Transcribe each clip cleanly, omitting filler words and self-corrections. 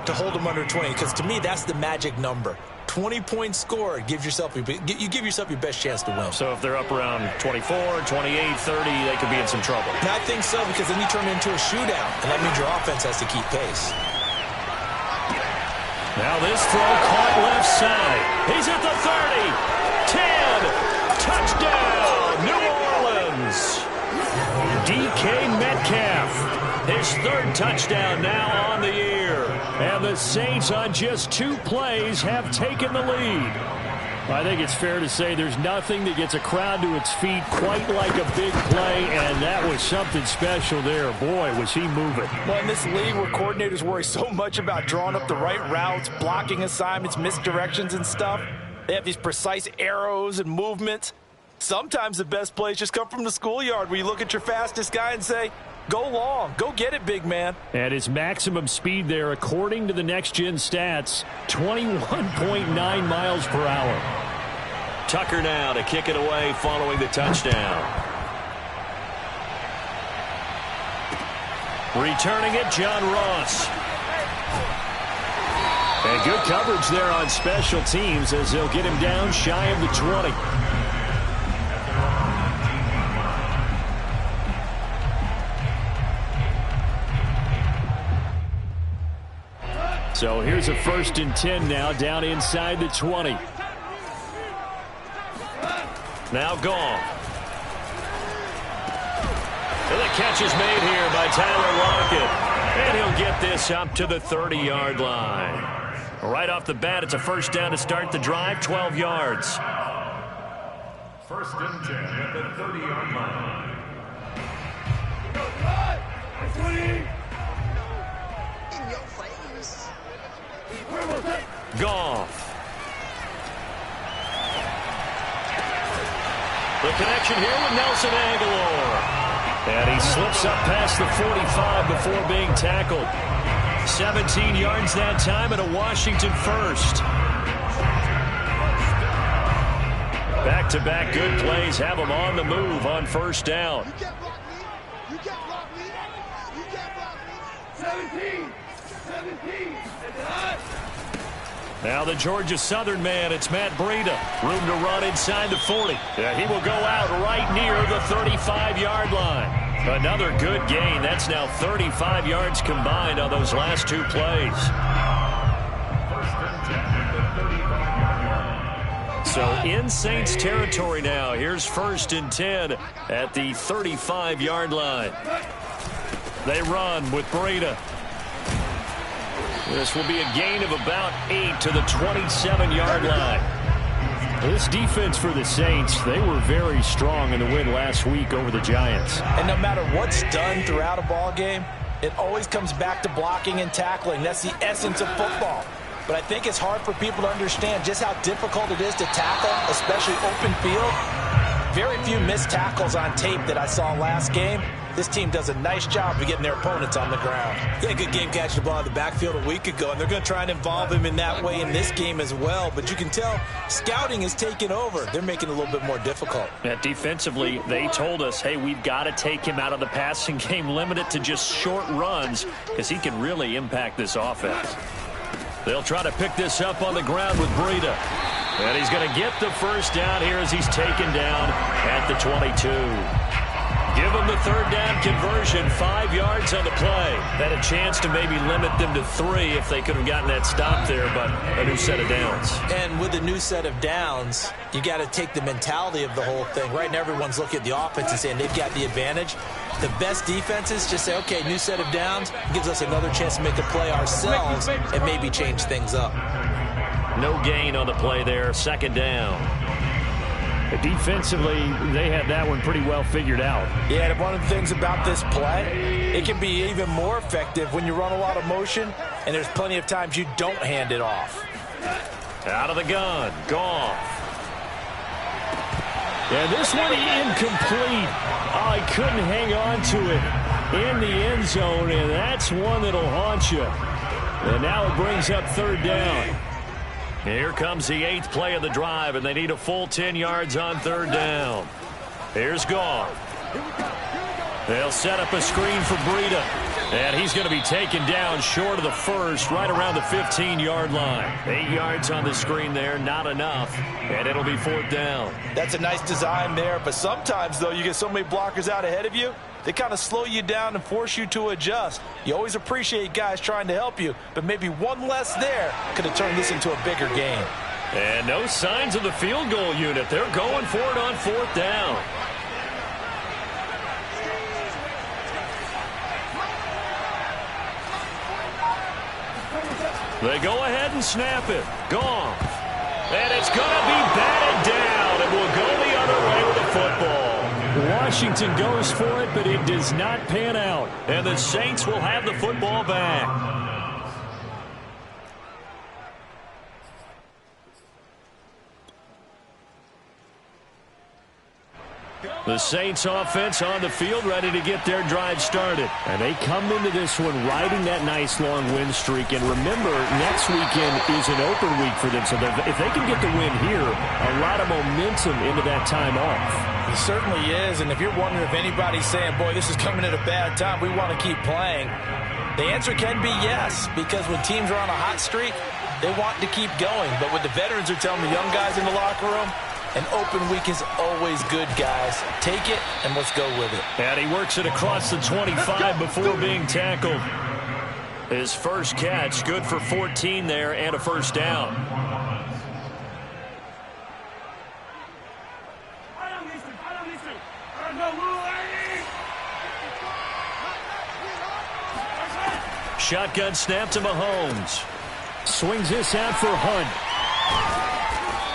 to hold them under 20, because to me, that's the magic number. 20 points scored, you give yourself your best chance to win. So if they're up around 24, 28, 30, they could be in some trouble. And I think so, because then you turn it into a shootout, and that means your offense has to keep pace. Now this throw caught left side. He's at the 30. 10. Touchdown, New Orleans. DK Metcalf. His third touchdown now on the year. And the Saints on just 2 plays have taken the lead. I think it's fair to say there's nothing that gets a crowd to its feet quite like a big play, and that was something special there. Boy, was he moving. Well, in this league where coordinators worry so much about drawing up the right routes, blocking assignments, misdirections and stuff, they have these precise arrows and movements. Sometimes the best plays just come from the schoolyard where you look at your fastest guy and say, go long. Go get it, big man. And his maximum speed there, according to the next-gen stats, 21.9 miles per hour. Tucker now to kick it away following the touchdown. Returning it, John Ross. And good coverage there on special teams as they'll get him down shy of the 20. So here's a 1st and 10 now, down inside the 20. Now Goff. And the catch is made here by Tyler Lockett. And he'll get this up to the 30-yard line. Right off the bat, it's a 1st down to start the drive, 12 yards. 1st and 10 at the 30-yard line. Goff. The connection here with Nelson Agholor. And he slips up past the 45 before being tackled. 17 yards that time and a Washington 1st. Back-to-back good plays have him on the move on 1st down. You can't block me. You can't block me. You can't block me. 17. Now the Georgia Southern man, it's Matt Breida. Room to run inside the 40. Yeah, he will go out right near the 35-yard line. Another good gain. That's now 35 yards combined on those last 2 plays. So in Saints territory now. Here's 1st and 10 at the 35-yard line. They run with Breida. This will be a gain of about 8 to the 27-yard line. This defense for the Saints, they were very strong in the win last week over the Giants. And no matter what's done throughout a ball game, it always comes back to blocking and tackling. That's the essence of football. But I think it's hard for people to understand just how difficult it is to tackle, especially open field. Very few missed tackles on tape that I saw last game. This team does a nice job of getting their opponents on the ground. They had a good game catching the ball in the backfield a week ago, and they're going to try and involve him in that way in this game as well. But you can tell scouting is taking over. They're making it a little bit more difficult. Yeah, defensively, they told us, hey, we've got to take him out of the passing game, limit it to just short runs, because he can really impact this offense. They'll try to pick this up on the ground with Breida. And he's going to get the 1st down here as he's taken down at the 22. Give them the 3rd down conversion, 5 yards on the play. Had a chance to maybe limit them to 3 if they could have gotten that stop there, but a new set of downs. And with a new set of downs, you got to take the mentality of the whole thing. Right now, everyone's looking at the offense and saying they've got the advantage. The best defenses just say, okay, new set of downs, gives us another chance to make a play ourselves and maybe change things up. No gain on the play there, 2nd down. Defensively, they had that one pretty well figured out. Yeah, and one of the things about this play, it can be even more effective when you run a lot of motion, and there's plenty of times you don't hand it off. Out of the gun, Goff. And this one incomplete. Oh, he couldn't hang on to it in the end zone, and that's one that'll haunt you. And now it brings up 3rd down. Here comes the 8th play of the drive, and they need a full 10 yards on 3rd down. Here's Goff. They'll set up a screen for Breida. And he's going to be taken down short of the first, right around the 15-yard line. 8 yards on the screen there, not enough. And it'll be 4th down. That's a nice design there, but sometimes, though, you get so many blockers out ahead of you, they kind of slow you down and force you to adjust. You always appreciate guys trying to help you, but maybe one less there could have turned this into a bigger game. And no signs of the field goal unit. They're going for it on 4th down. They go ahead and snap it. Gone. And it's going to be batted down. It will go the other way with the football. Washington goes for it, but it does not pan out. And the Saints will have the football back. The Saints offense on the field, ready to get their drive started. And they come into this one riding that nice long win streak. And remember, next weekend is an open week for them. So if they can get the win here, a lot of momentum into that time off. It certainly is. And if you're wondering if anybody's saying, boy, this is coming at a bad time, we want to keep playing, the answer can be yes. Because when teams are on a hot streak, they want to keep going. But what the veterans are telling the young guys in the locker room, an open week is always good, guys. Take it, and let's go with it. And he works it across the 25 before being tackled. His first catch, good for 14 there and a first down. Shotgun snap to Mahomes. Swings this out for Hunt.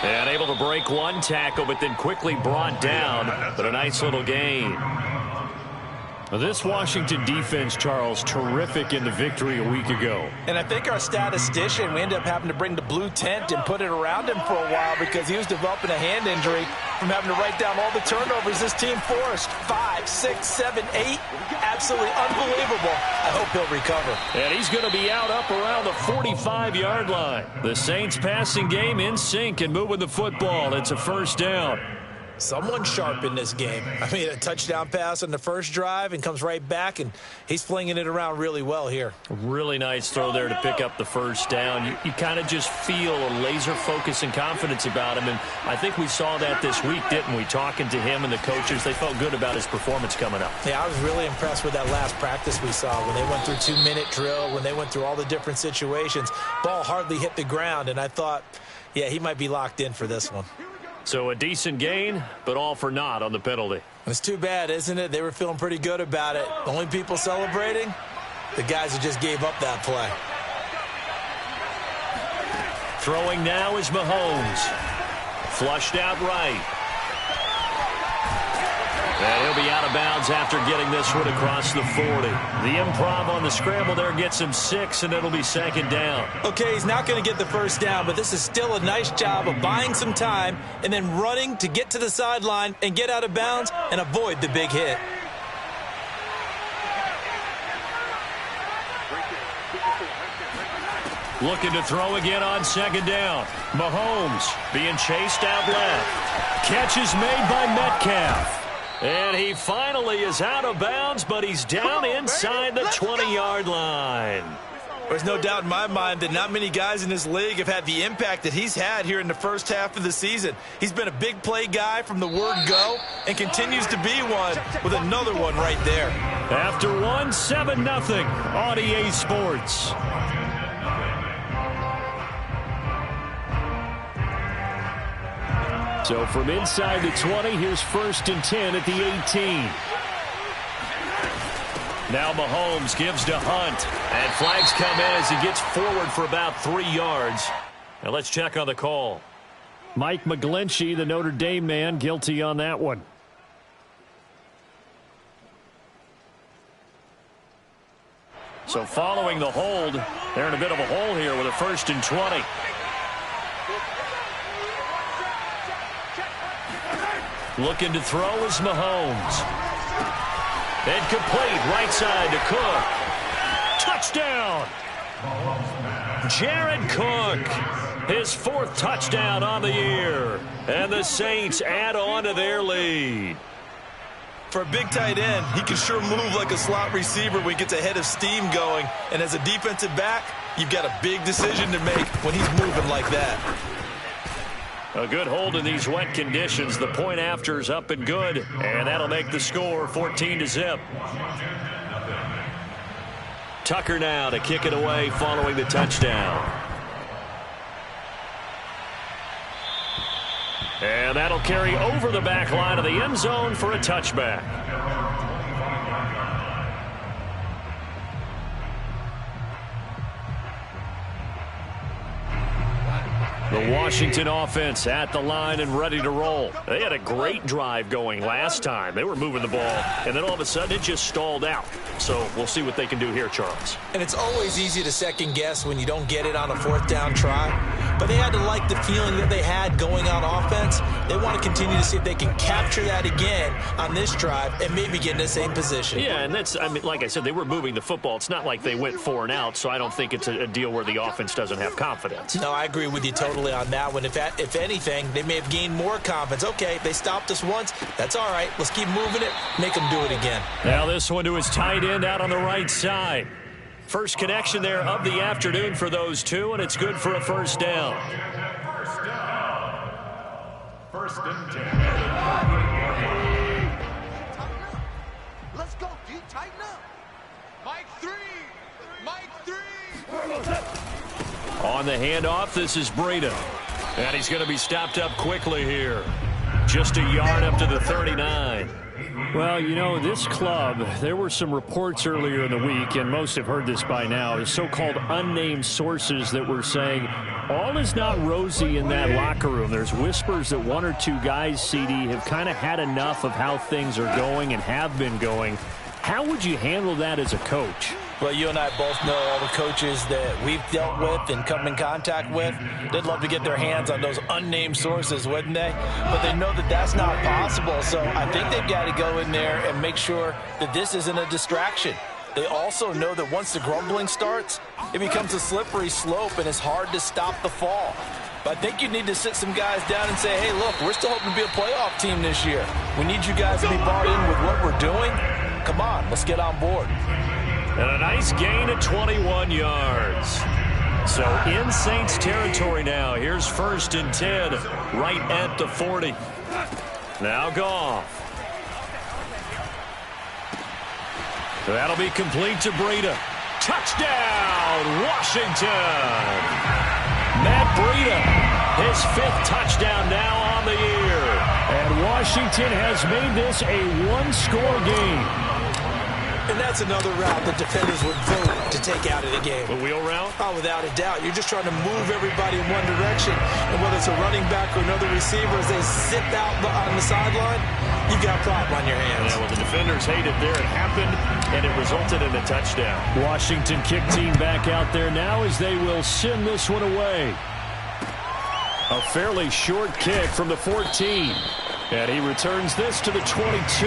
And able to break one tackle, but then quickly brought down. But a nice little gain. This Washington defense, Charles, terrific in the victory a week ago. And I think our statistician, we ended up having to bring the blue tent and put it around him for a while because he was developing a hand injury from having to write down all the turnovers this team forced. 5, 6, 7, 8. Absolutely unbelievable. I hope he'll recover. And he's going to be out up around the 45-yard line. The Saints passing game in sync and moving the football. It's a first down. Someone sharp in this game. I mean, a touchdown pass on the first drive and comes right back, and he's flinging it around really well here. Really nice throw there to pick up the first down. You kind of just feel a laser focus and confidence about him, and I think we saw that this week, didn't we? Talking to him and the coaches, they felt good about his performance coming up. Yeah, I was really impressed with that last practice we saw when they went through 2-minute drill, when they went through all the different situations. Ball hardly hit the ground, and I thought, yeah, he might be locked in for this one. So a decent gain, but all for naught on the penalty. It's too bad, isn't it? They were feeling pretty good about it. The only people celebrating, the guys who just gave up that play. Throwing now is Mahomes. Flushed out right. And he'll be out of bounds after getting this one across the 40. The improv on the scramble there gets him 6, and it'll be second down. Okay, he's not going to get the first down, but this is still a nice job of buying some time and then running to get to the sideline and get out of bounds and avoid the big hit. Looking to throw again on second down. Mahomes being chased out left. Catch is made by Metcalf. And he finally is out of bounds, but he's down inside the 20-yard line. There's no doubt in my mind that not many guys in this league have had the impact that he's had here in the first half of the season. He's been a big play guy from the word go and continues to be one with another one right there. After one, 7-0 on EA Sports. So from inside the 20, here's 1st and 10 at the 18. Now Mahomes gives to Hunt. And flags come in as he gets forward for about 3 yards. Now let's check on the call. Mike McGlinchey, the Notre Dame man, guilty on that one. So following the hold, they're in a bit of a hole here with a 1st and 20. Looking to throw is Mahomes. And complete right side to Cook. Touchdown! Jared Cook. His 4th touchdown on the year. And the Saints add on to their lead. For a big tight end, he can sure move like a slot receiver when he gets a head of steam going. And as a defensive back, you've got a big decision to make when he's moving like that. A good hold in these wet conditions. The point after's up and good, and that'll make the score 14-0. Tucker now to kick it away following the touchdown. And that'll carry over the back line of the end zone for a touchback. The Washington offense at the line and ready to roll. They had a great drive going last time. They were moving the ball, and then all of a sudden it just stalled out. So we'll see what they can do here, Charles. And it's always easy to second guess when you don't get it on a fourth down try. But they had to like the feeling that they had going on offense. They want to continue to see if they can capture that again on this drive and maybe get in the same position. Yeah, and that's, I mean, like I said, they were moving the football. It's not like they went 4 and out, so I don't think it's a deal where the offense doesn't have confidence. No, I agree with you totally on that one. If anything, they may have gained more confidence. Okay, they stopped us once. That's all right. Let's keep moving it. Make them do it again. Now this one to his tight end out on the right side. First connection there of the afternoon for those two, and it's good for a first down. First and 10. Let's go, D. Tighten up. Mike 3. Mike 3. On the handoff, this is Breida. And he's going to be stopped up quickly here. Just a yard up to the 39. Well, you know, this club, there were some reports earlier in the week, and most have heard this by now, the so-called unnamed sources that were saying all is not rosy in that locker room. There's whispers that 1 or 2 guys, CD, have kind of had enough of how things are going and have been going. How would you handle that as a coach? Well, you and I both know all the coaches that we've dealt with and come in contact with. They'd love to get their hands on those unnamed sources, wouldn't they? But they know that that's not possible. So I think they've got to go in there and make sure that this isn't a distraction. They also know that once the grumbling starts, it becomes a slippery slope and it's hard to stop the fall. But I think you need to sit some guys down and say, hey, look, we're still hoping to be a playoff team this year. We need you guys to be bought in with what we're doing. Come on, let's get on board. And a nice gain of 21 yards. So in Saints territory now. Here's first and 10 right at the 40. Now Goff. That'll be complete to Breida. Touchdown, Washington. Matt Breida, his 5th touchdown now on the year. And Washington has made this a 1-score game. And that's another route that defenders would vote to take out of the game. A wheel route? Oh, without a doubt. You're just trying to move everybody in one direction. And whether it's a running back or another receiver, as they zip out on the sideline, you've got a problem on your hands. Yeah, well, the defenders hate it there. It happened, and it resulted in a touchdown. Washington kick team back out there now as they will send this one away. A fairly short kick from the 14. And he returns this to the 22.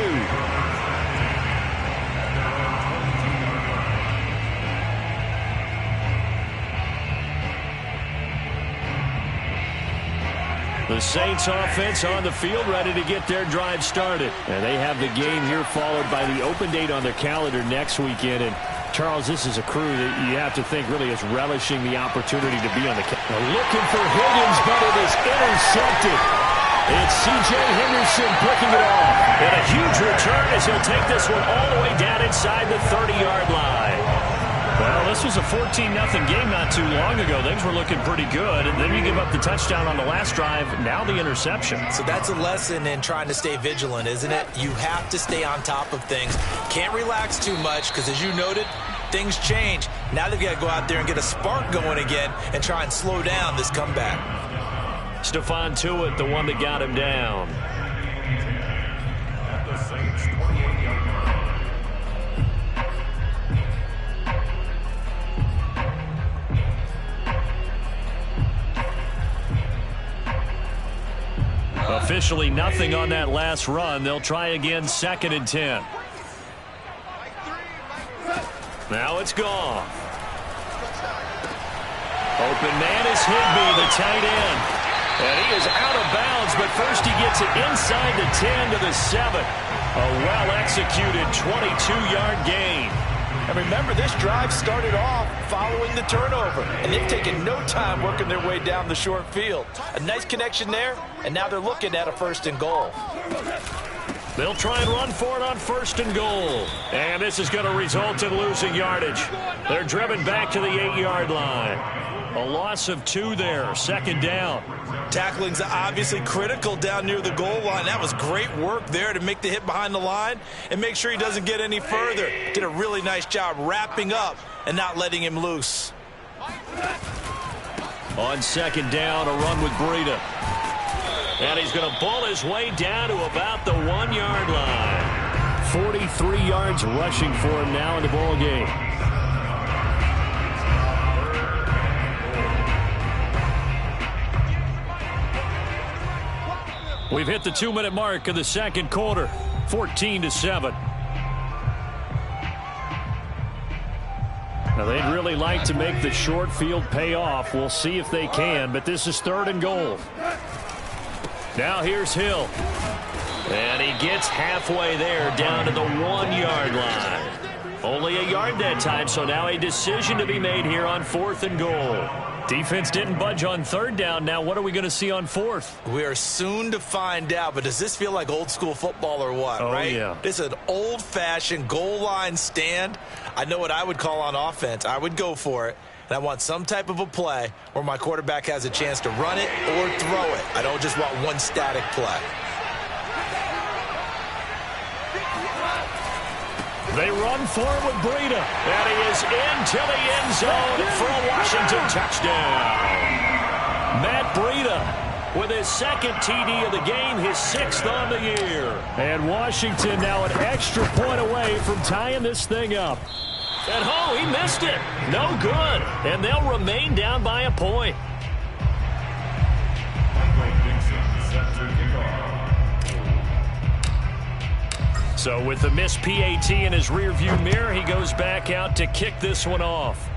The Saints offense on the field ready to get their drive started. And they have the game here followed by the open date on their calendar next weekend. And Charles, this is a crew that you have to think really is relishing the opportunity to be on the looking for Higgins, but it is intercepted. It's C.J. Henderson picking it off. And a huge return as he'll take this one all the way down inside the 30-yard line. Well, this was a 14-0 game not too long ago. Things were looking pretty good, and then you give up the touchdown on the last drive, now the interception. So that's a lesson in trying to stay vigilant, isn't it? You have to stay on top of things. Can't relax too much because, as you noted, things change. Now they've got to go out there and get a spark going again and try and slow down this comeback. Stephon Tuitt, the one that got him down. At the Saints 28-yard line. Officially nothing on that last run. They'll try again, 2nd and 10. Now it's Goff. Open man is Higbee, the tight end. And he is out of bounds, but first he gets it inside the 10 to the 7. A well-executed 22-yard gain. And remember, this drive started off following the turnover, and they've taken no time working their way down the short field. A nice connection there, and now they're looking at a 1st and goal. They'll try and run for it on 1st and goal. And this is going to result in losing yardage. They're driven back to the 8-yard line. A loss of 2 there, 2nd down. Tackling's obviously critical down near the goal line. That was great work there to make the hit behind the line and make sure he doesn't get any further. Did a really nice job wrapping up and not letting him loose. On 2nd down, a run with Breida. And he's going to ball his way down to about the 1-yard line. 43 yards rushing for him now in the ball game. We've hit the 2-minute mark of the 2nd quarter, 14-7. Now, they'd really like to make the short field pay off. We'll see if they can, but this is 3rd and goal. Now here's Hill. And he gets halfway there down to the 1-yard line. Only a yard that time, so now a decision to be made here on 4th and goal. Defense didn't budge on 3rd down. Now what are we going to see on 4th? We are soon to find out, but does this feel like old school football or what, right? Yeah. This is an old-fashioned goal line stand. I know what I would call on offense. I would go for it. And I want some type of a play where my quarterback has a chance to run it or throw it. I don't just want one static play. They run for it with Breida. And he is into the end zone for a Washington touchdown. Matt Breida with his 2nd TD of the game, his 6th on the year. And Washington now an extra point away from tying this thing up. And oh, he missed it. No good. And they'll remain down by a point. So with the missed PAT in his rearview mirror, he goes back out to kick this one off.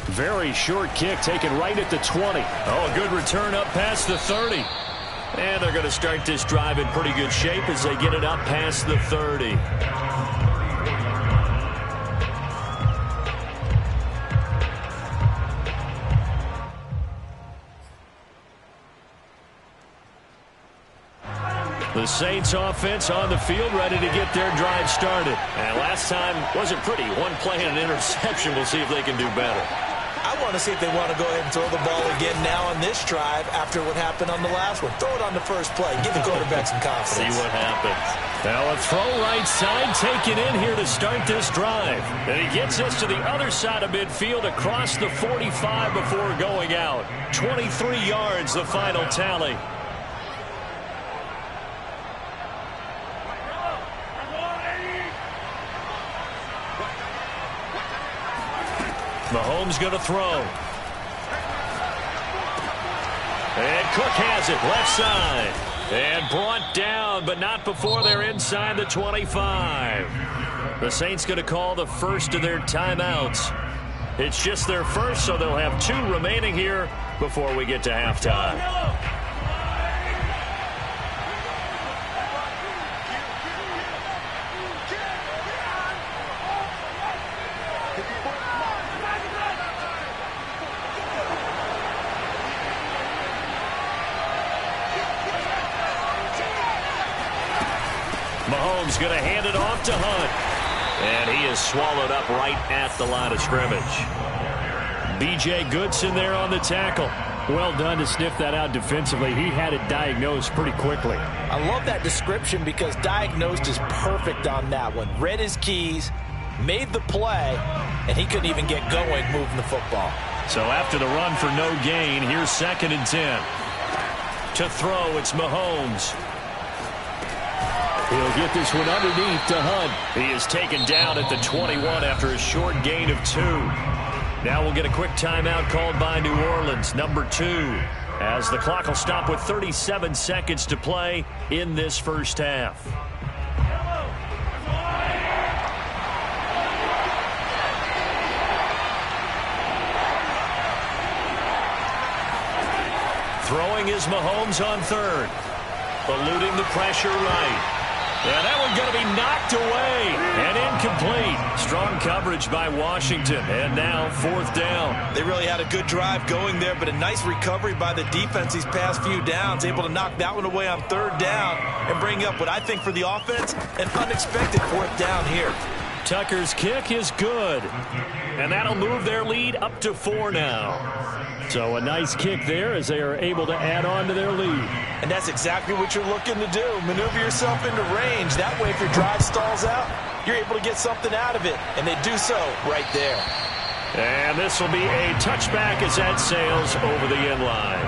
Very short kick taken right at the 20. Oh, a good return up past the 30. And they're going to start this drive in pretty good shape as they get it up past the 30. The Saints offense on the field ready to get their drive started. And last time wasn't pretty. One play and an interception. We'll see if they can do better. I want to see if they want to go ahead and throw the ball again now on this drive after what happened on the last one. Throw it on the first play. Give the quarterback some confidence. See what happens. Now a throw right side taken in here to start this drive. And he gets us to the other side of midfield across the 45 before going out. 23 yards the final tally. Mahomes going to throw. And Cook has it left side. And brought down, but not before they're inside the 25. The Saints going to call the first of their timeouts. It's just their first, so they'll have 2 remaining here before we get to halftime. Mahomes going to hand it off to Hunt. And he is swallowed up right at the line of scrimmage. B.J. Goodson there on the tackle. Well done to sniff that out defensively. He had it diagnosed pretty quickly. I love that description because diagnosed is perfect on that one. Read his keys, made the play, and he couldn't even get going moving the football. So after the run for no gain, here's 2nd and 10. To throw, it's Mahomes. He'll get this one underneath to Hunt. He is taken down at the 21 after a short gain of 2. Now we'll get a quick timeout called by New Orleans, number 2, as the clock will stop with 37 seconds to play in this first half. Throwing is Mahomes on 3rd. Eluding the pressure right. And that one's going to be knocked away and incomplete. Strong coverage by Washington. And now 4th down. They really had a good drive going there, but a nice recovery by the defense these past few downs. Able to knock that one away on 3rd down and bring up what I think for the offense, an unexpected 4th down here. Tucker's kick is good. And that'll move their lead up to 4 now. So a nice kick there as they are able to add on to their lead. And that's exactly what you're looking to do. Maneuver yourself into range. That way, if your drive stalls out, you're able to get something out of it. And they do so right there. And this will be a touchback as that sails over the end line.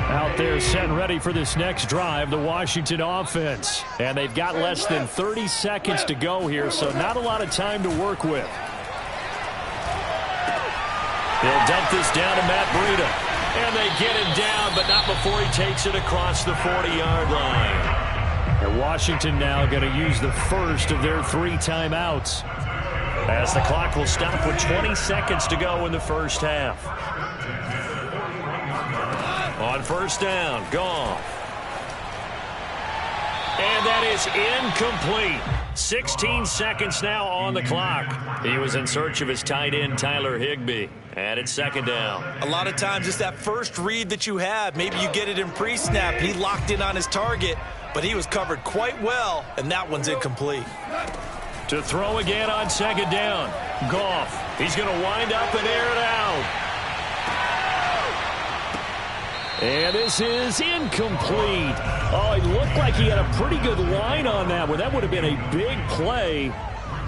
Out there set and ready for this next drive, the Washington offense. And they've got less than 30 seconds to go here, so not a lot of time to work with. They'll dump this down to Matt Breida. And they get him down, but not before he takes it across the 40-yard line. And Washington now going to use the first of their 3 timeouts, as the clock will stop with 20 seconds to go in the first half. On 1st down, Goff. And that is incomplete. 16 seconds now on the clock. He was in search of his tight end, Tyler Higbee. And it's 2nd down. A lot of times it's that first read that you have. Maybe you get it in pre-snap. He locked in on his target, but he was covered quite well, and that one's incomplete. To throw again on 2nd down, Goff. He's going to wind up and air it out. And this is incomplete. Oh, it looked like he had a pretty good line on that one. That would have been a big play,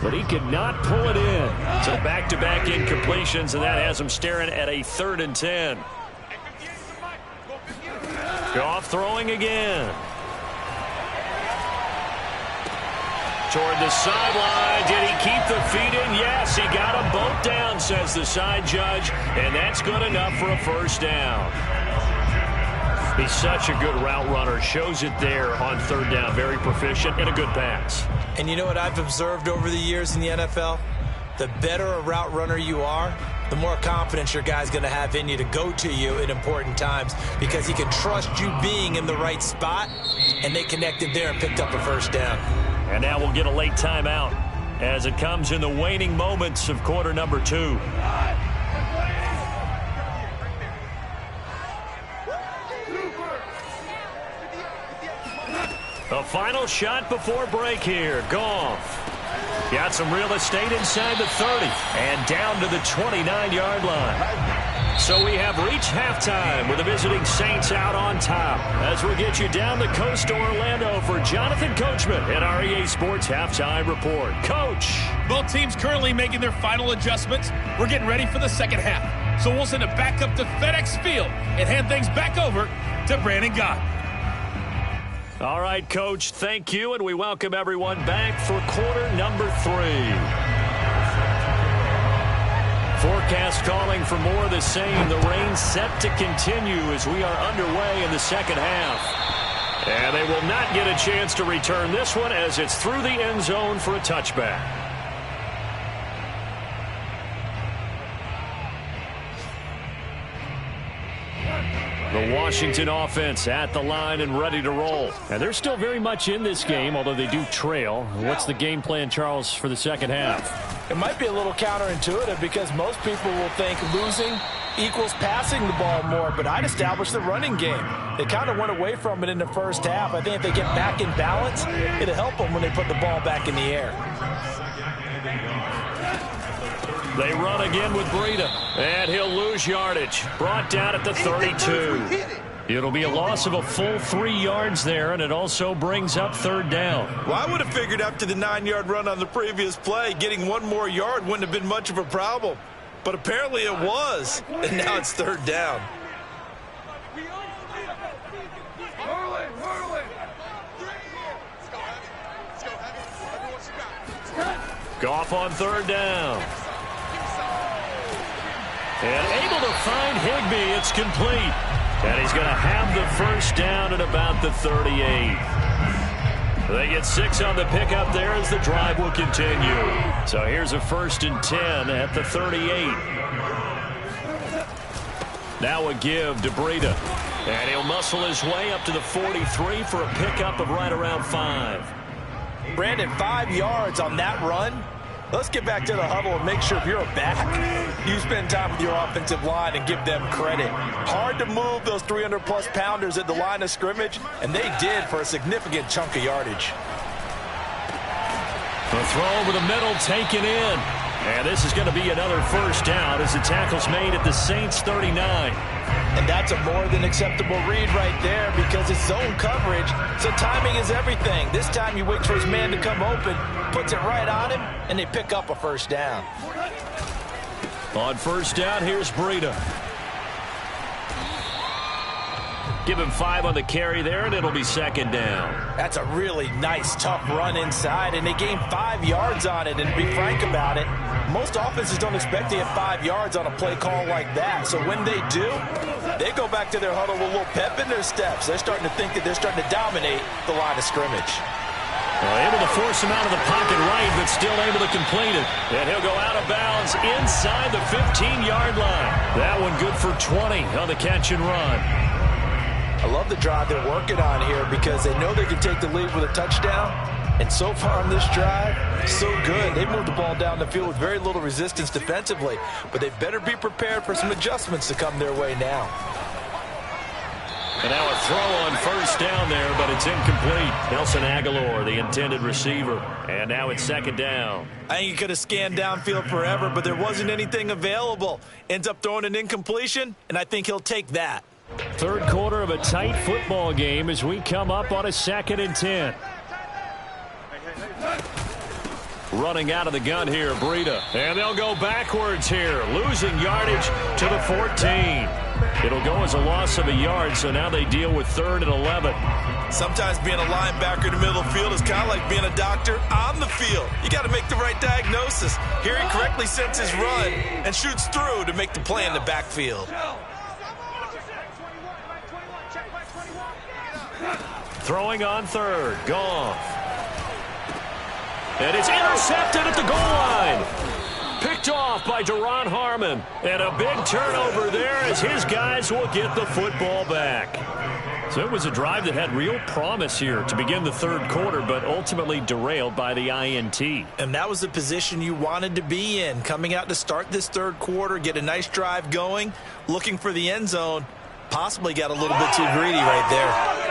but he could not pull it in. So back-to-back incompletions, and that has him staring at a 3rd and 10. Goff throwing again. Toward the sideline. Did he keep the feet in? Yes, he got them both down, says the side judge, and that's good enough for a 1st down. He's such a good route runner. Shows it there on 3rd down. Very proficient and a good pass. And you know what I've observed over the years in the NFL? The better a route runner you are, the more confidence your guy's going to have in you to go to you in important times, because he can trust you being in the right spot, and they connected there and picked up a 1st down. And now we'll get a late timeout as it comes in the waning moments of quarter number 2. The final shot before break here. Goff got some real estate inside the 30 and down to the 29-yard line. So we have reached halftime with the visiting Saints out on top. As we get you down the coast to Orlando for Jonathan Coachman at our EA Sports Halftime Report. Coach. Both teams currently making their final adjustments. We're getting ready for the second half. So we'll send it back up to FedEx Field and hand things back over to Brandon Gott. All right, Coach, thank you, and we welcome everyone back for quarter number 3. Forecast calling for more of the same. The rain set to continue as we are underway in the second half. And they will not get a chance to return this one as it's through the end zone for a touchback. The Washington offense at the line and ready to roll. And they're still very much in this game, although they do trail. What's the game plan, Charles, for the second half? It might be a little counterintuitive because most people will think losing equals passing the ball more, but I'd establish the running game. They kind of went away from it in the first half. I think if they get back in balance, it'll help them when they put the ball back in the air. They run again with Breida, and he'll lose yardage. Brought down at the 32. It'll be a loss of a full 3 yards there, and it also brings up 3rd down. Well, I would have figured after the 9-yard run on the previous play, getting 1 more yard wouldn't have been much of a problem. But apparently it was, and now it's 3rd down. Goff on 3rd down. And able to find Higbee. It's complete. And he's going to have the 1st down at about the 38. They get 6 on the pickup there as the drive will continue. So here's a 1st and 10 at the 38. Now a give to Breida. And he'll muscle his way up to the 43 for a pickup of right around 5. Brandon, 5 yards on that run. Let's get back to the huddle and make sure if you're a back, you spend time with your offensive line and give them credit. Hard to move those 300-plus pounders at the line of scrimmage, and they did for a significant chunk of yardage. The throw over the middle taken in. And this is going to be another first down as the tackle's made at the Saints 39. And that's a more than acceptable read right there because it's zone coverage, so timing is everything. This time he waits for his man to come open, puts it right on him, and they pick up a first down. On first down, here's Breida. Give him 5 on the carry there, and it'll be second down. That's a really nice, tough run inside, and they gained 5 yards on it. And to be frank about it, most offenses don't expect to get 5 yards on a play call like that. So when they do, they go back to their huddle with a little pep in their steps. They're starting to think that they're starting to dominate the line of scrimmage. Able to force him out of the pocket right, but still able to complete it. And he'll go out of bounds inside the 15-yard line. That one good for 20 on the catch and run. I love the drive they're working on here because they know they can take the lead with a touchdown. And so far on this drive, so good. They moved the ball down the field with very little resistance defensively. But they better be prepared for some adjustments to come their way now. And now a throw on first down there, but it's incomplete. Nelson Aguilar, the intended receiver. And now it's second down. I think he could have scanned downfield forever, but there wasn't anything available. Ends up throwing an incompletion, and I think he'll take that. Third quarter of a tight football game as we come up on a 2nd and 10. Running out of the gun here, Breida. And they'll go backwards here, losing yardage to the 14. It'll go as a loss of a yard, so now they deal with 3rd and 11. Sometimes being a linebacker in the middle of the field is kind of like being a doctor on the field. You got to make the right diagnosis. Here he correctly sets his run and shoots through to make the play in the backfield. Throwing on 3rd, Goff. And it's intercepted at the goal line. Picked off by Duron Harmon. And a big turnover there as his guys will get the football back. So it was a drive that had real promise here to begin the 3rd quarter, but ultimately derailed by the INT. And that was the position you wanted to be in. Coming out to start this 3rd quarter, get a nice drive going, looking for the end zone. Possibly got a little bit too greedy right there.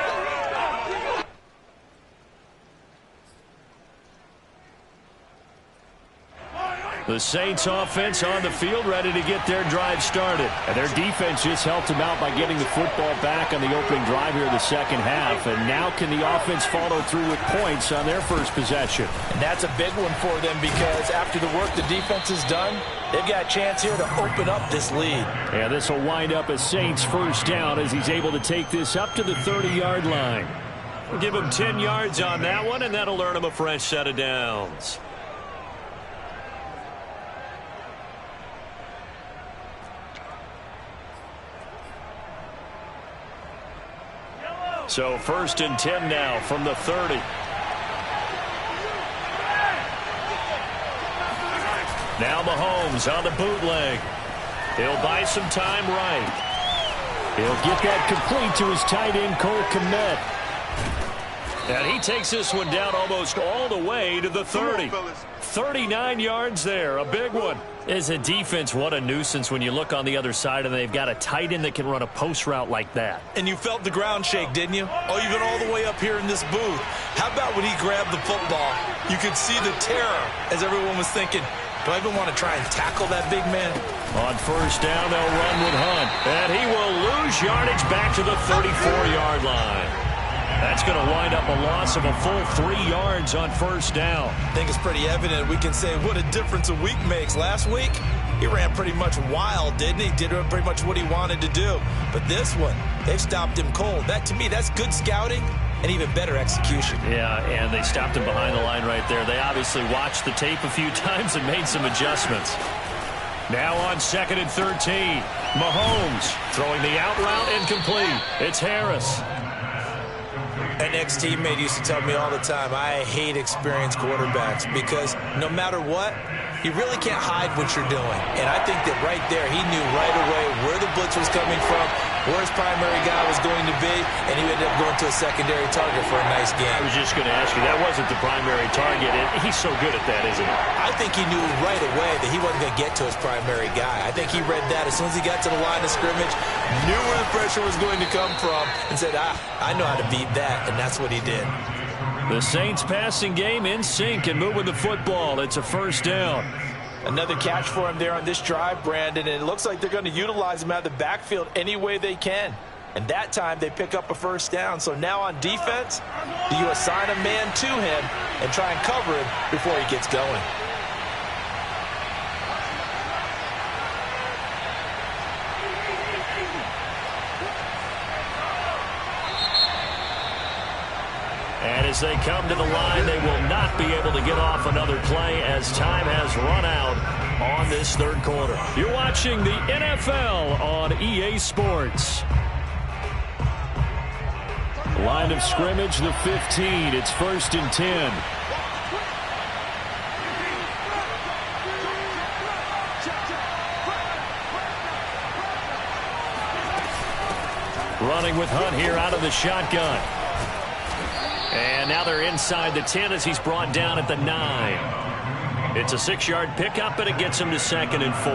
The Saints offense on the field ready to get their drive started. And their defense just helped them out by getting the football back on the opening drive here in the 2nd half. And now can the offense follow through with points on their first possession? And that's a big one for them because after the work the defense has done, they've got a chance here to open up this lead. And this will wind up a Saints first down as he's able to take this up to the 30-yard line. We'll give him 10 yards on that one, and that'll earn him a fresh set of downs. So 1st and 10 now from the 30. Now Mahomes on the bootleg. He'll buy some time right. He'll get that complete to his tight end, Cole Kmet. And he takes this one down almost all the way to the 30. 39 yards there, a big one. As a defense, what a nuisance when you look on the other side and they've got a tight end that can run a post route like that. And you felt the ground shake, didn't you? Oh, you've been all the way up here in this booth. How about when he grabbed the football? You could see the terror as everyone was thinking, do I even want to try and tackle that big man? On first down, they'll run with Hunt. And he will lose yardage back to the 34-yard line. That's going to wind up a loss of a full 3 yards on first down. I think it's pretty evident. We can say what a difference a week makes. Last week, he ran pretty much wild, didn't he? Did pretty much what he wanted to do. But this one, they've stopped him cold. That, to me, that's good scouting and even better execution. Yeah, and they stopped him behind the line right there. They obviously watched the tape a few times and made some adjustments. Now on 2nd and 13. Mahomes throwing the out route incomplete. It's Harris. An ex-teammate used to tell me all the time, I hate experienced quarterbacks because no matter what, you really can't hide what you're doing. And I think that right there, he knew right away where the blitz was coming from, where his primary guy was going to be, and he ended up going to a secondary target for a nice game. I was just going to ask you, that wasn't the primary target, and he's so good at that, isn't he? I think he knew right away that he wasn't going to get to his primary guy. I think he read that as soon as he got to the line of scrimmage, knew where the pressure was going to come from, and said, I know how to beat that, and that's what he did. The Saints passing game in sync and moving the football. It's a first down. Another catch for him there on this drive, Brandon, and it looks like they're going to utilize him out of the backfield any way they can. And that time they pick up a first down. So now on defense, do you assign a man to him and try and cover him before he gets going? And as they come to the line, they will not be able to get off another play as time has run out on this third quarter. You're watching the NFL on EA Sports. Line of scrimmage, the 15. It's 1st and 10. Running with Hunt here out of the shotgun. And now they're inside the 10 as he's brought down at the 9. It's a 6-yard pickup, and it gets him to 2nd and 4.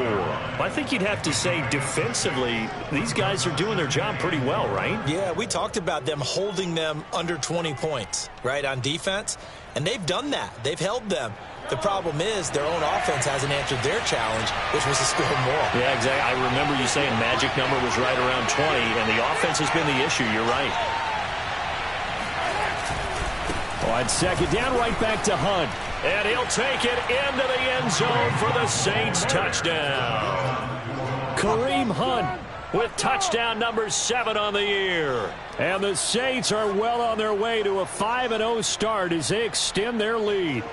I think you'd have to say defensively, these guys are doing their job pretty well, right? Yeah, we talked about them holding them under 20 points, right, on defense. And they've done that. They've held them. The problem is their own offense hasn't answered their challenge, which was to score more. Yeah, exactly. I remember you saying magic number was right around 20, and the offense has been the issue. You're right. On 2nd down, right back to Hunt. And he'll take it into the end zone for the Saints touchdown. Kareem Hunt with touchdown number 7 on the year. And the Saints are well on their way to a 5-0 start as they extend their lead.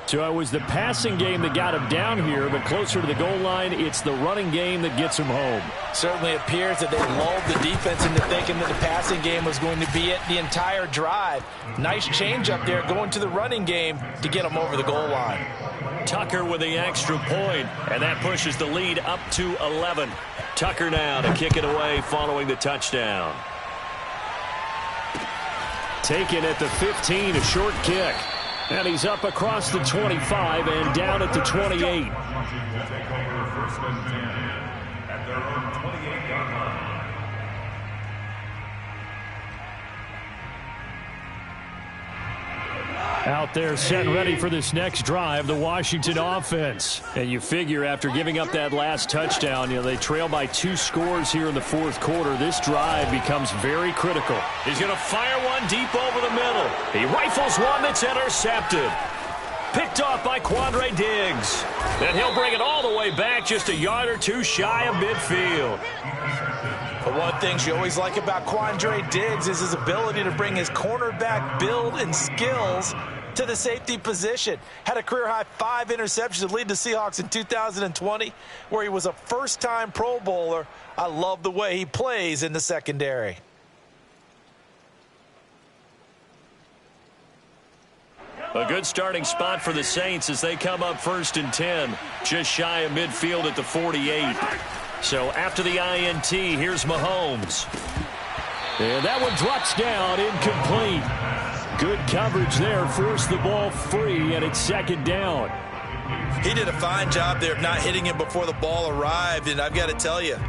So it was the passing game that got him down here, but closer to the goal line, it's the running game that gets him home. Certainly appears that they lulled the defense into thinking that the passing game was going to be it the entire drive. Nice change up there going to the running game to get them over the goal line. Tucker with the extra point, and that pushes the lead up to 11. Tucker now to kick it away following the touchdown. Taken at the 15, a short kick. And he's up across the 25 and down at the 28. Take over 1st and 10 at their own 28-yard line. Out there set and ready for this next drive, the Washington offense. And you figure after giving up that last touchdown, they trail by 2 scores here in the 4th quarter. This drive becomes very critical. He's going to fire one deep over the middle. He rifles one that's intercepted. Picked off by Quandre Diggs. And he'll bring it all the way back just a yard or 2 shy of midfield. But one of the things you always like about Quandre Diggs is his ability to bring his cornerback build and skills to the safety position. Had a career-high 5 interceptions to lead the Seahawks in 2020, where he was a first-time Pro Bowler. I love the way he plays in the secondary. A good starting spot for the Saints as they come up 1st and 10, just shy of midfield at the 48. So after the INT, here's Mahomes. And that one drops down, incomplete. Good coverage there, forced the ball free, and it's 2nd down. He did a fine job there of not hitting him before the ball arrived, and I've got to tell you,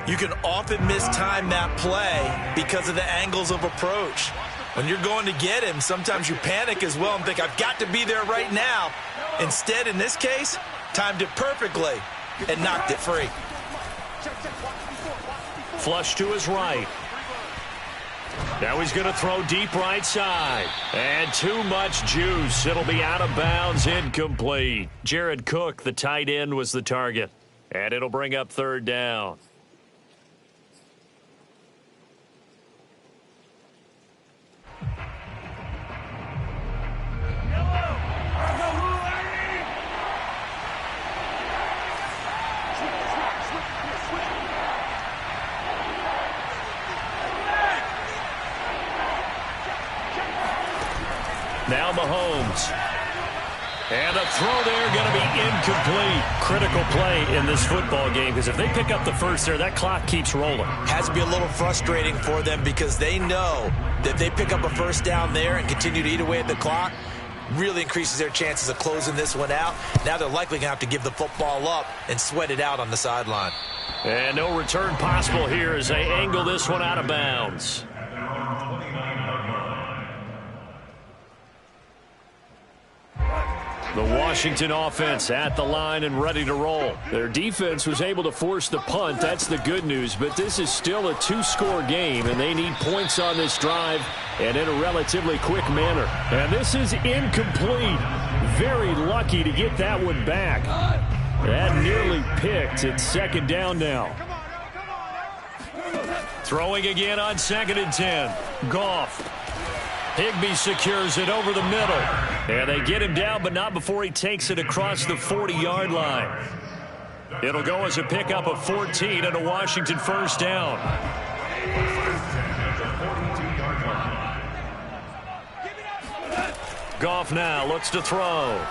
you can often mistime that play because of the angles of approach. When you're going to get him, sometimes you panic as well and think, I've got to be there right now. Instead, in this case, timed it perfectly and knocked it free. Flush to his right. Now he's going to throw deep right side. And too much juice. It'll be out of bounds, incomplete. Jared Cook, the tight end, was the target. And it'll bring up 3rd down. Now Mahomes. And the throw there going to be incomplete. Critical play in this football game, because if they pick up the first there, that clock keeps rolling. Has to be a little frustrating for them because they know that if they pick up a first down there and continue to eat away at the clock, really increases their chances of closing this one out. Now they're likely going to have to give the football up and sweat it out on the sideline. And no return possible here as they angle this one out of bounds. The Washington offense at the line and ready to roll. Their defense was able to force the punt. That's the good news. But this is still a two-score game, and they need points on this drive and in a relatively quick manner. And this is incomplete. Very lucky to get that one back. That nearly picked. It's second down now. Throwing again on 2nd and 10. Goff. Higbee secures it over the middle. And they get him down, but not before he takes it across the 40-yard line. It'll go as a pickup of 14 and a Washington first down. Goff now looks to throw.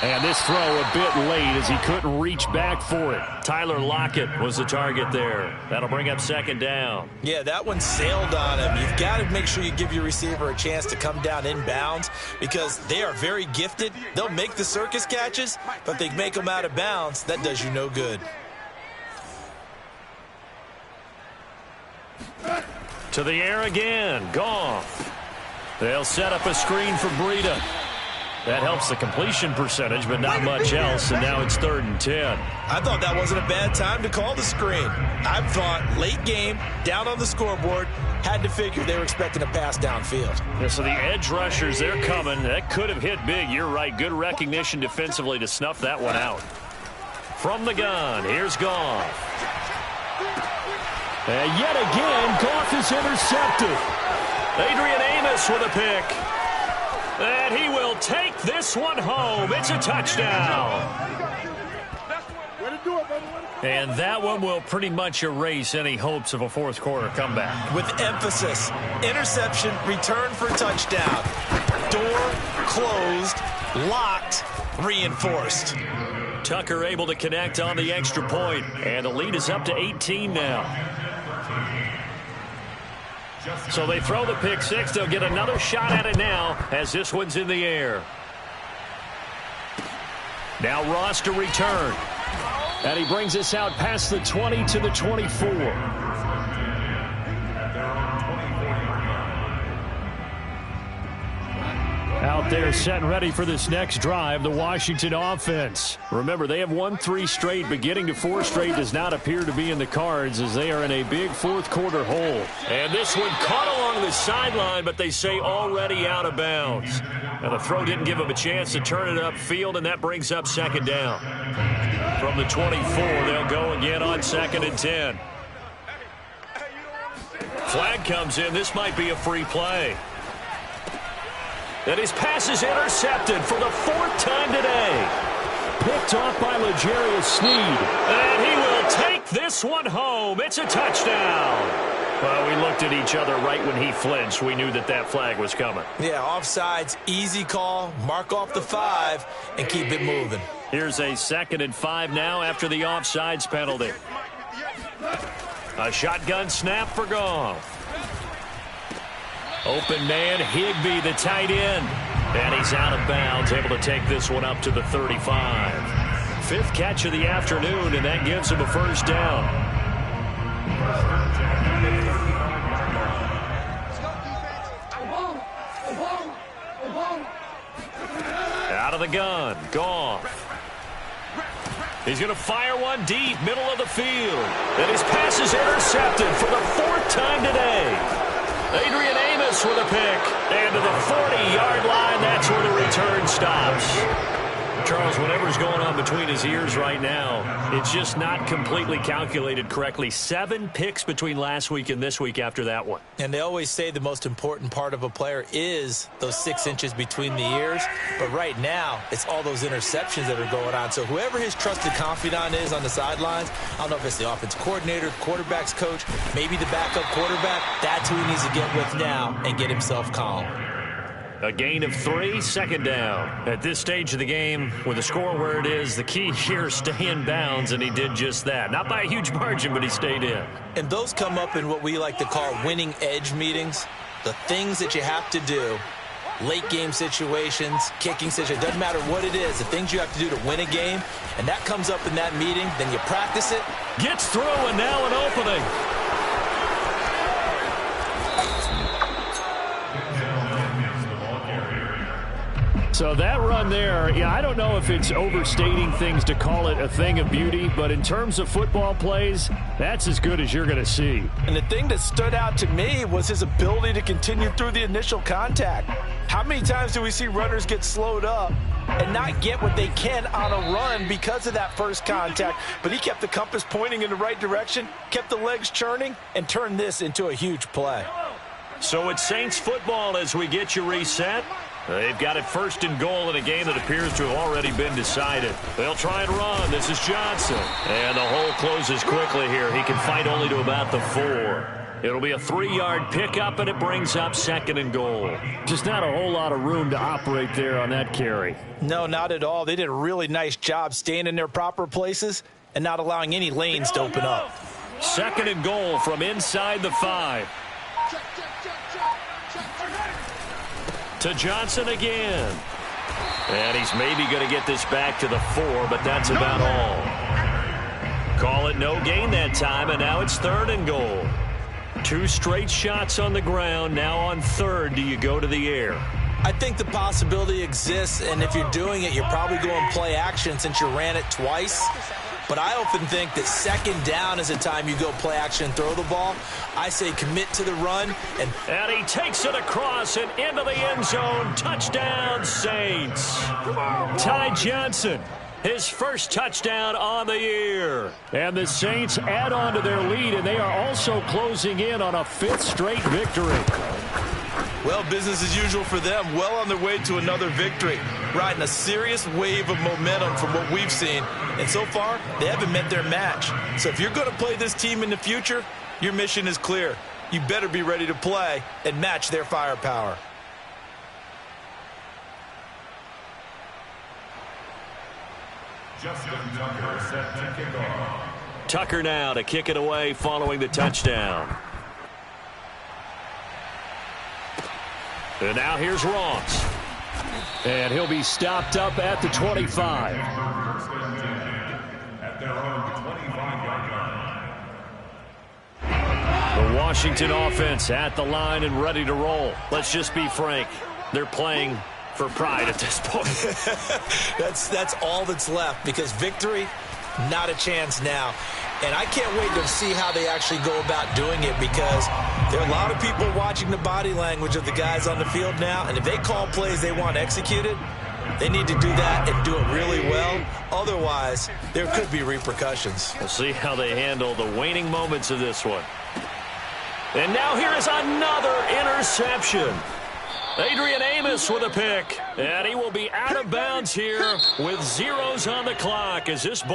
And this throw a bit late as he couldn't reach back for it. Tyler Lockett was the target there. That'll bring up second down. Yeah, that one sailed on him. You've got to make sure you give your receiver a chance to come down inbounds because they are very gifted. They'll make the circus catches, but if they make them out of bounds, that does you no good. To the air again. Goff. They'll set up a screen for Breida. That helps the completion percentage, but not much else, and now it's 3rd and 10. I thought that wasn't a bad time to call the screen. I thought late game, down on the scoreboard, had to figure they were expecting a pass downfield. Yeah, so the edge rushers, they're coming. That could have hit big. You're right. Good recognition defensively to snuff that one out. From the gun, here's Goff. And yet again, Goff is intercepted. Adrian Amos with a pick. And he will take this one home. It's a touchdown. And that one will pretty much erase any hopes of a fourth quarter comeback. With emphasis, interception, return for touchdown. Door closed, locked, reinforced. Tucker able to connect on the extra point, and the lead is up to 18 now. So they throw the pick six. They'll get another shot at it now as this one's in the air. Now Ross to return. And he brings us out past the 20 to the 24. Out there set and ready for this next drive, the Washington offense. Remember, they have won 3 straight, but getting to 4 straight does not appear to be in the cards as they are in a big fourth quarter hole. And this one caught along the sideline, but they say already out of bounds. Now the throw didn't give them a chance to turn it upfield, and that brings up second down. From the 24, they'll go again on 2nd and 10. Flag comes in. This might be a free play. And his pass is intercepted for the 4th time today. Picked off by L'Jarius Sneed. And he will take this one home. It's a touchdown. Well, we looked at each other right when he flinched. We knew that that flag was coming. Yeah, offsides, easy call. Mark off the 5 and keep it moving. Here's a 2nd and 5 now after the offsides penalty. A shotgun snap for Goff. Open man, Higbee, the tight end. And he's out of bounds, able to take this one up to the 35. 5th catch of the afternoon, and that gives him a first down. Out of the gun, Goff. He's going to fire one deep, middle of the field. And his pass is intercepted for the 4th time today. Adrian Amos with a pick. And to the 40-yard line, that's where the return stops. Charles, whatever's going on between his ears right now, it's just not completely calculated correctly. 7 picks between last week and this week after that one. And they always say the most important part of a player is those 6 inches between the ears. But right now, it's all those interceptions that are going on. So whoever his trusted confidant is on the sidelines, I don't know if it's the offense coordinator, quarterback's coach, maybe the backup quarterback, that's who he needs to get with now and get himself calm. A gain of 3, second down. At this stage of the game, with the score where it is, the key here is stay in bounds, and he did just that. Not by a huge margin, but he stayed in. And those come up in what we like to call winning edge meetings. The things that you have to do, late game situations, kicking situations, doesn't matter what it is, the things you have to do to win a game, and that comes up in that meeting, then you practice it. Gets through, and now an opening. So that run there, yeah, I don't know if it's overstating things to call it a thing of beauty, but in terms of football plays, that's as good as you're going to see. And the thing that stood out to me was his ability to continue through the initial contact. How many times do we see runners get slowed up and not get what they can on a run because of that first contact? But he kept the compass pointing in the right direction, kept the legs churning, and turned this into a huge play. So it's Saints football as we get you reset. They've got it first and goal in a game that appears to have already been decided. They'll try and run. This is Johnson. And the hole closes quickly here. He can fight only to about the 4. It'll be a 3-yard pickup, and it brings up second and goal. Just not a whole lot of room to operate there on that carry. No, not at all. They did a really nice job staying in their proper places and not allowing any lanes to open up. Second and goal from inside the 5. To Johnson again. And he's maybe going to get this back to the 4, but that's about all. Call it no gain that time, and now it's third and goal. 2 straight shots on the ground. Now on third, do you go to the air? I think the possibility exists, and if you're doing it, you're probably going play action since you ran it twice. But I often think that second down is the time you go play action, throw the ball. I say commit to the run. And he takes it across and into the end zone. Touchdown, Saints. Ty Johnson, his first touchdown on the year. And the Saints add on to their lead, and they are also closing in on a 5th straight victory. Well, business as usual for them. Well on their way to another victory. Riding a serious wave of momentum from what we've seen. And so far, they haven't met their match. So if you're going to play this team in the future, your mission is clear. You better be ready to play and match their firepower. Justin Tucker set to kick off. Tucker now to kick it away following the touchdown. And now here's Ross. And he'll be stopped up at the 25. At their own 25-yard line. The Washington offense at the line and ready to roll. Let's just be frank. They're playing for pride at this point. That's all that's left, because victory, not a chance now. And I can't wait to see how they actually go about doing it, because there are a lot of people watching the body language of the guys on the field now, and if they call plays they want executed, they need to do that and do it really well. Otherwise, there could be repercussions. We'll see how they handle the waning moments of this one. And now here is another interception. Adrian Amos with a pick, and he will be out of bounds here with zeros on the clock as this ball